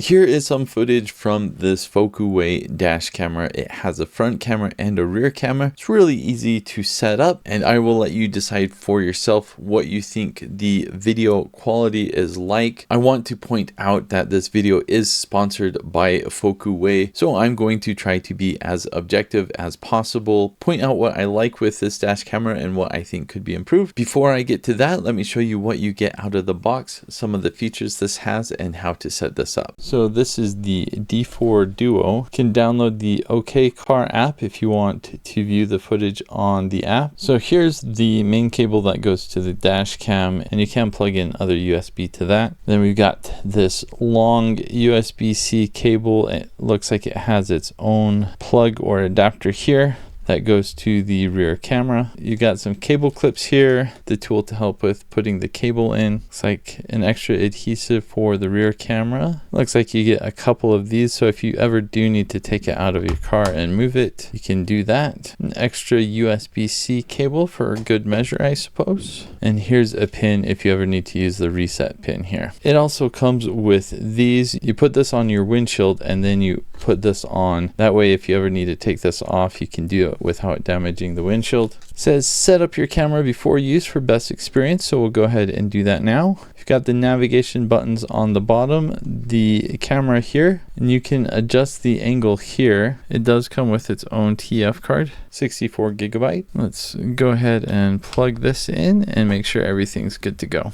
Here is some footage from this FocuWay dash camera. It has a front camera and a rear camera. It's really easy to set up, and I will let you decide for yourself what you think the video quality is like. I want to point out that this video is sponsored by FocuWay, so I'm going to try to be as objective as possible, point out what I like with this dash camera and what I think could be improved. Before I get to that, let me show you what you get out of the box, some of the features this has, and how to set this up. So this is the D4 Duo. You can download the OK Car app if you want to view the footage on the app. So here's the main cable that goes to the dash cam, and you can plug in other USB to that. Then we've got this long USB-C cable. It looks like it has its own plug or adapter here that goes to the rear camera. You got some cable clips here, the tool to help with putting the cable in. Looks like an extra adhesive for the rear camera. Looks like you get a couple of these, so if you ever do need to take it out of your car and move it, you can do that. An extra USB-C cable for good measure, I suppose. And here's a pin if you ever need to use the reset pin here. It also comes with these. You put this on your windshield and then you put this on. That way, if you ever need to take this off, you can do it without damaging the windshield. It says set up your camera before use for best experience, so we'll go ahead and do that now. You've got the navigation buttons on the bottom, the camera here, and you can adjust the angle here. It does come with its own TF card, 64 gigabyte. Let's go ahead and plug this in and make sure everything's good to go.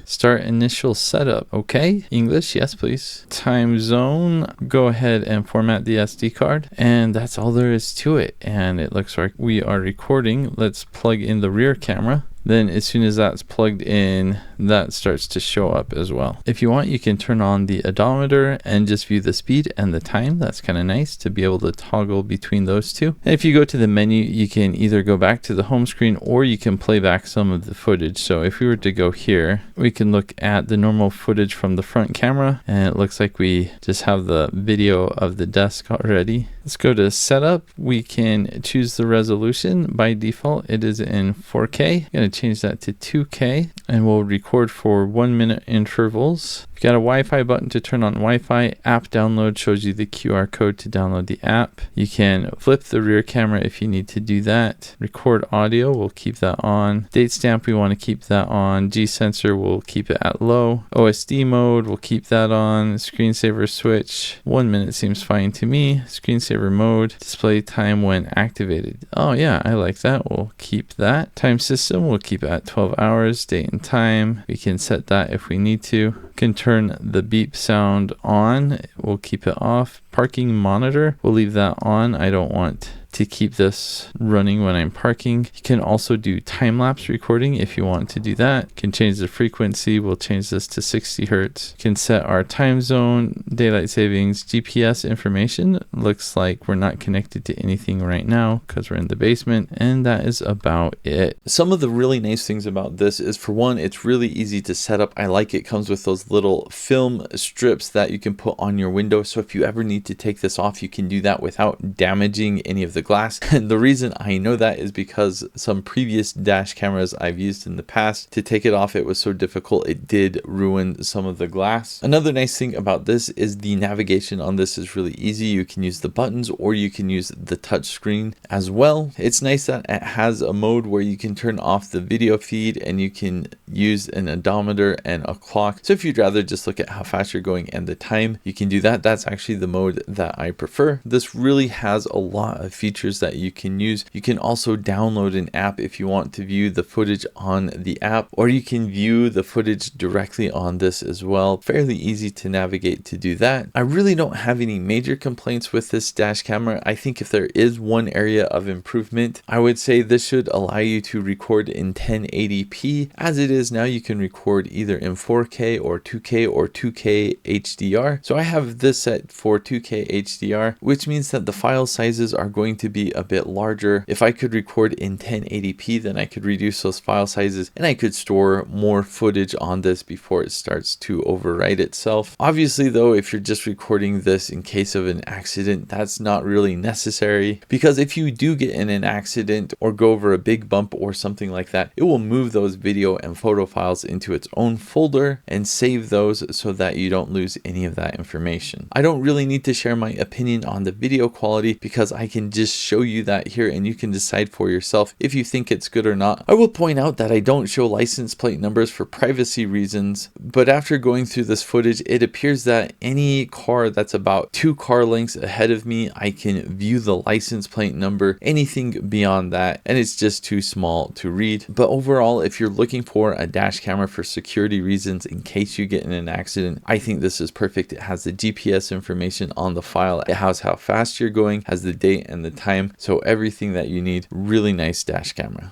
Start initial setup. Okay. English, yes, please. Time zone. Go ahead and format the SD card. And that's all there is to it. And it looks like we are recording. Let's plug in the rear camera. Then as soon as that's plugged in, that starts to show up as well. If you want, you can turn on the odometer and just view the speed and the time. That's kind of nice to be able to toggle between those two. And if you go to the menu, you can either go back to the home screen or you can play back some of the footage. So if we were to go here, we can look at the normal footage from the front camera, and it looks like we just have the video of the desk already. Let's go to setup. We can choose the resolution. By default, it is in 4K. I'm going to change that to 2K, and we'll record for 1 minute intervals. You've got a Wi-Fi button to turn on Wi-Fi. App download shows you the QR code to download the app. You can flip the rear camera if you need to do that. Record audio, we'll keep that on. Date stamp, we want to keep that on. G sensor, we'll keep it at low. OSD mode, we'll keep that on. Screensaver switch, 1 minute seems fine to me. Screensaver mode, display time when activated. Oh yeah, I like that. We'll keep that. Time system, we'll keep it at 12 hours. Date and time, we can set that if we need to. Can turn the beep sound on. We'll keep it off. Parking monitor, we'll leave that on. I don't want to keep this running when I'm parking. You can also do time-lapse recording if you want to do that. You can change the frequency. We'll change this to 60 hertz. You can set our time zone, daylight savings, GPS information. Looks like we're not connected to anything right now because we're in the basement, and that is about it. Some of the really nice things about this is, for one, it's really easy to set up. I like it comes with those little film strips that you can put on your window. So if you ever need to take this off, you can do that without damaging any of the glass. And the reason I know that is because some previous dash cameras I've used in the past, to take it off, it was so difficult. It did ruin some of the glass. Another nice thing about this is the navigation on this is really easy. You can use the buttons or you can use the touch screen as well. It's nice that it has a mode where you can turn off the video feed and you can use an odometer and a clock. So if you'd rather just look at how fast you're going and the time, you can do that. That's actually the mode that I prefer. This really has a lot of features that you can use. You can also download an app if you want to view the footage on the app, or you can view the footage directly on this as well. Fairly easy to navigate to do that. I really don't have any major complaints with this dash camera. I think if there is one area of improvement, I would say this should allow you to record in 1080p. As it is now, you can record either in 4K or 2K or 2K HDR. So I have this set for 2K HDR, which means that the file sizes are going going to be a bit larger. If I could record in 1080p, then I could reduce those file sizes and I could store more footage on this before it starts to overwrite itself. Obviously though, if you're just recording this in case of an accident, that's not really necessary, because if you do get in an accident or go over a big bump or something like that, it will move those video and photo files into its own folder and save those so that you don't lose any of that information. I don't really need to share my opinion on the video quality because I can just show you that here and you can decide for yourself if you think it's good or not. I will point out that I don't show license plate numbers for privacy reasons, but after going through this footage, it appears that any car that's about 2 car lengths ahead of me, I can view the license plate number. Anything beyond that, and it's just too small to read. But overall, if you're looking for a dash camera for security reasons in case you get in an accident, I think this is perfect. It has the GPS information on the file. It has how fast you're going, has the date and the time. So everything that you need. Really nice dash camera.